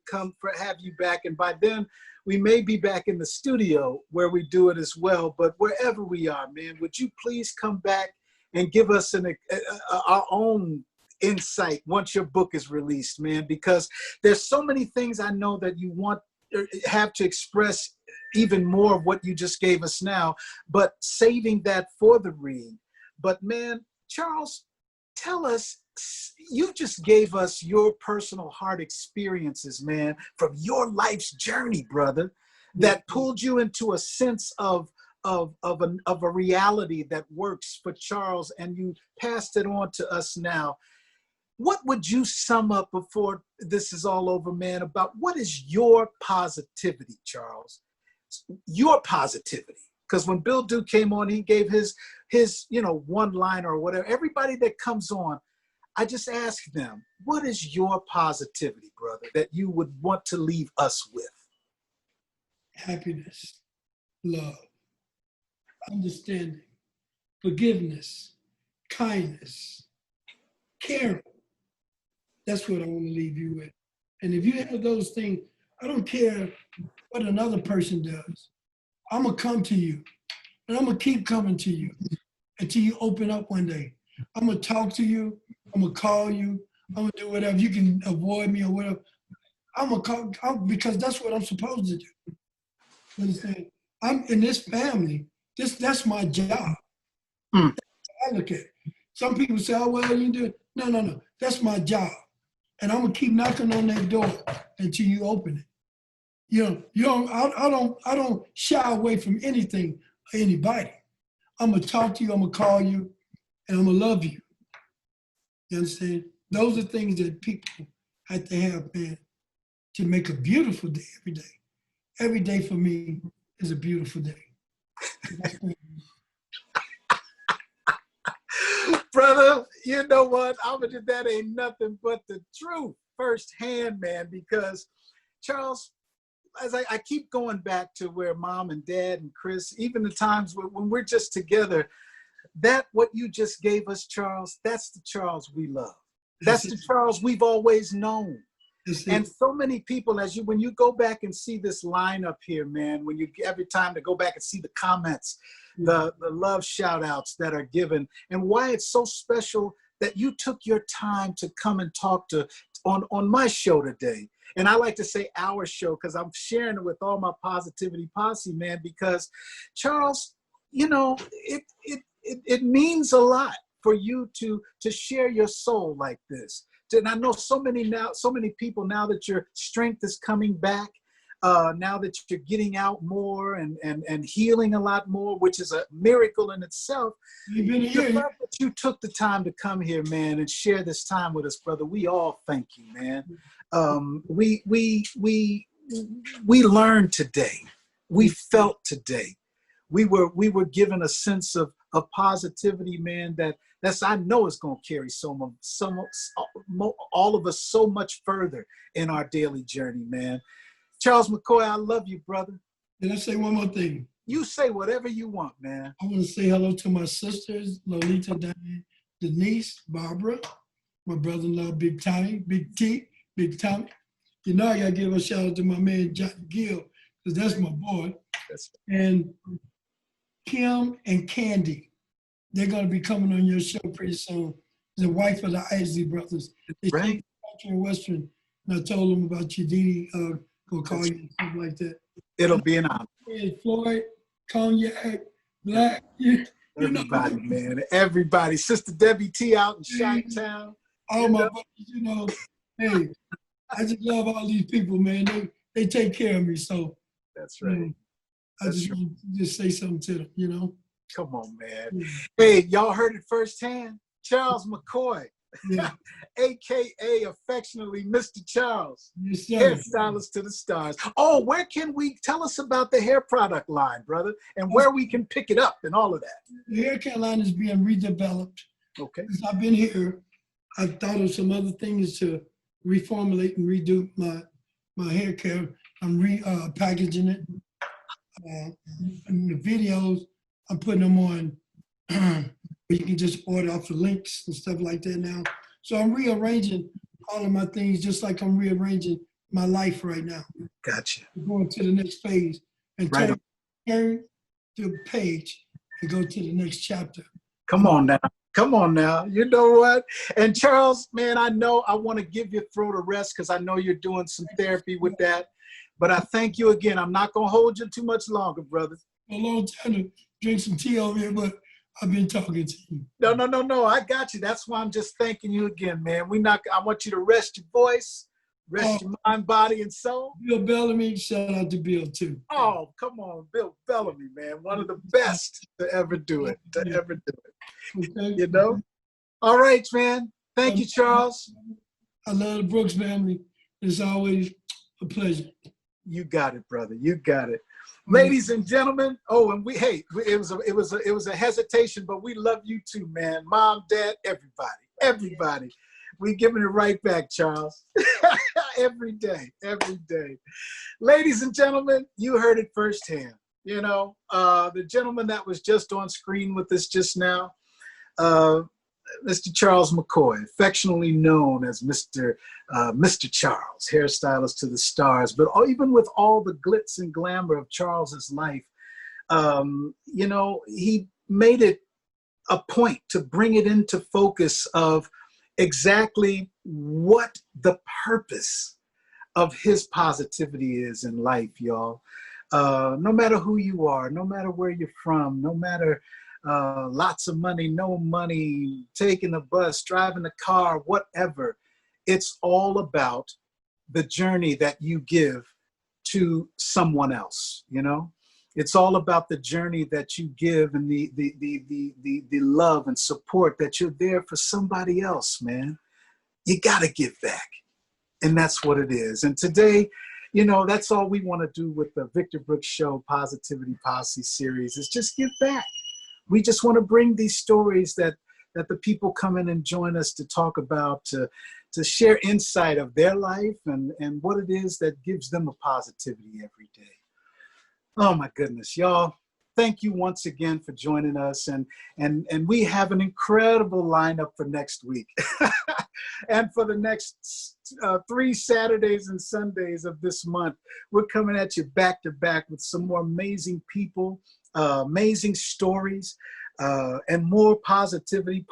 have you back. And by then, we may be back in the studio where we do it as well. But wherever we are, man, would you please come back and give us our own insight once your book is released, man? Because there's so many things I know that you have to express even more of what you just gave us now, but saving that for the read. But man, Charles, tell us, you just gave us your personal heart experiences, man, from your life's journey, brother, that pulled you into a sense of a reality that works for Charles, and you passed it on to us now. What would you sum up before this is all over, man, about what is your positivity, Charles? Your positivity. Because when Bill Duke came on, he gave his one liner or whatever. Everybody that comes on, I just ask them, what is your positivity, brother, that you would want to leave us with?
Happiness, love, understanding, forgiveness, kindness, caring. That's what I want to leave you with. And if you have those things, I don't care what another person does. I'm going to come to you, and I'm going to keep coming to you until you open up one day. I'm going to talk to you. I'm going to call you. I'm going to do whatever. You can avoid me or whatever. I'm going to call because that's what I'm supposed to do. You understand? I'm in this family. That's my job. I look at it. Some people say, oh, well, you do it. No. That's my job. And I'm going to keep knocking on that door until you open it. I don't shy away from anything or anybody. I'm going to talk to you. I'm going to call you. And I'm going to love you. You understand? Those are things that people have to have, man, to make a beautiful day every day. Every day for me is a beautiful day.
Brother, you know what? That ain't nothing but the truth firsthand, man, because Charles, as I keep going back to where mom and dad and Chris, even the times when we're just together, that what you just gave us, Charles, that's the Charles we love. That's the Charles we've always known. And so many people, when you go back and see this lineup here, man, when you every time to go back and see the comments, the love shout outs that are given, and why it's so special that you took your time to come and talk on my show today. And I like to say our show because I'm sharing it with all my positivity posse, man, because Charles, it means a lot for you to share your soul like this. And I know so many people now that your strength is coming back, now that you're getting out more and healing a lot more, which is a miracle in itself. The fact that you took the time to come here, man, and share this time with us, brother, we all thank you, man. We learned today. We felt today. We were given a sense of positivity, man, that's I know is going to carry all of us so much further in our daily journey, man. Charles McCoy, I love you, brother.
Can I say one more thing?
You say whatever you want, man.
I want to say hello to my sisters, Lolita, Diane, Denise, Barbara, my brother-in-law, Big Tommy, Big T, Big Tommy. You know I got to give a shout out to my man, John Gill, because that's my boy. And Kim and Candy, they're going to be coming on your show pretty soon. The wife of the Isley brothers. They
right.
Country and Western, and I told them about you, Dee Dee, go call you and stuff like that.
It'll be an honor.
Floyd, Cognac, Black,
everybody, man. Everybody. Sister Debbie T out in Chi-Town.
All my buddies, hey, I just love all these people, man. They take care of me, so.
That's right.
I just say something to them,
Come on, man. Hey, y'all heard it firsthand. Charles McCoy, a.k.a. affectionately Mr. Charles, Hairstylist to the Stars. Oh, where can we tell us about the hair product line, brother, and where we can pick it up and all of that?
The hair care line is being redeveloped. Okay. Since I've been here, I've thought of some other things to reformulate and redo my hair care. I'm packaging it. And the videos, I'm putting them on where you can just order off the links and stuff like that now. So I'm rearranging all of my things just like I'm rearranging my life right now.
Gotcha.
I'm going to the next phase and turn the page and go to the next chapter.
Come on now. Come on now. You know what? And Charles, man, I know I want to give your throat a rest because I know you're doing some therapy with that. But I thank you again. I'm not going to hold you too much longer, brother.
A long time to drink some tea over here, but I've been talking to you.
No. I got you. That's why I'm just thanking you again, man. I want you to rest your voice, rest your mind, body, and soul.
Bill Bellamy, shout out to Bill, too.
Oh, come on. Bill Bellamy, man. One of the best to ever do it, Okay. All right, man. Thank you, Charles.
I love the Brooks family. It's always a pleasure.
You got it, brother. You got it. Ladies and gentlemen, and it was a hesitation, but we love you too, man. Mom, dad, everybody. We giving it right back, Charles. every day. Ladies and gentlemen, you heard it firsthand. The gentleman that was just on screen with us just now, Mr. Charles McCoy, affectionately known as Mr. Charles, Hairstylist to the Stars. But even with all the glitz and glamour of Charles's life, he made it a point to bring it into focus of exactly what the purpose of his positivity is in life, y'all. No matter who you are, no matter where you're from, no matter lots of money, no money, taking a bus, driving a car, whatever. It's all about the journey that you give to someone else, It's all about the journey that you give and the love and support that you're there for somebody else, man. You got to give back. And that's what it is. And today, that's all we want to do with the Victor Brooks Show Positivity Posse series is just give back. We just want to bring these stories that the people come in and join us to talk about, to share insight of their life and what it is that gives them a positivity every day. Oh my goodness, y'all. Thank you once again for joining us. And we have an incredible lineup for next week. And for the next 3 Saturdays and Sundays of this month, we're coming at you back to back with some more amazing people, amazing stories, and more positivity.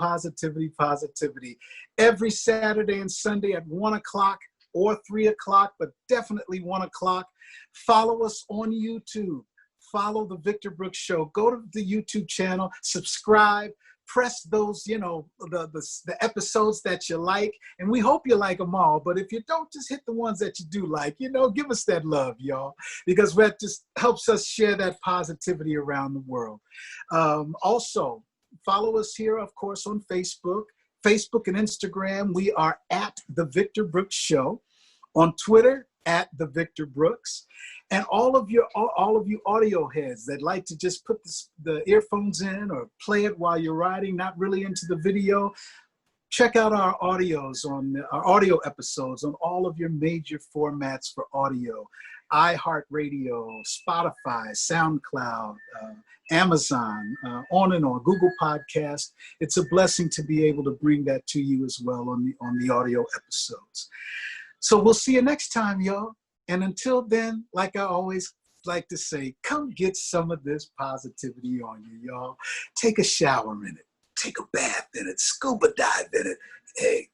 Every Saturday and Sunday at 1 o'clock or 3 o'clock, but definitely 1 o'clock. Follow us on YouTube. Follow the Victor Brooks Show. Go to the YouTube channel, subscribe, press those, you know, the episodes that you like, and we hope you like them all. But if you don't, just hit the ones that you do like, you know, give us that love, y'all, because that just helps us share that positivity around the world. Also, follow us here, of course, on Facebook and Instagram. We are at The Victor Brooks Show. On Twitter, at The Victor Brooks. And all of you audio heads that like to just put the earphones in or play it while you're riding, not really into the video, check out our our audio episodes on all of your major formats for audio: iHeartRadio, Spotify, SoundCloud, Amazon, on and on, Google Podcast. It's a blessing to be able to bring that to you as well on the audio episodes. So we'll see you next time, y'all. And until then, like I always like to say, come get some of this positivity on you, y'all. Take a shower in it. Take a bath in it. Scuba dive in it. Hey,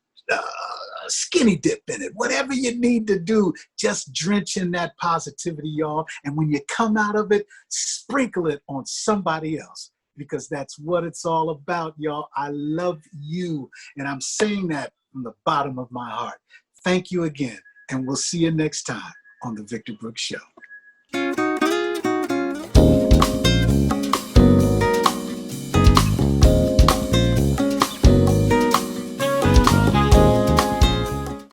skinny dip in it. Whatever you need to do, just drench in that positivity, y'all. And when you come out of it, sprinkle it on somebody else, because that's what it's all about, y'all. I love you. And I'm saying that from the bottom of my heart. Thank you again, and we'll see you next time on The Victor Brooks Show.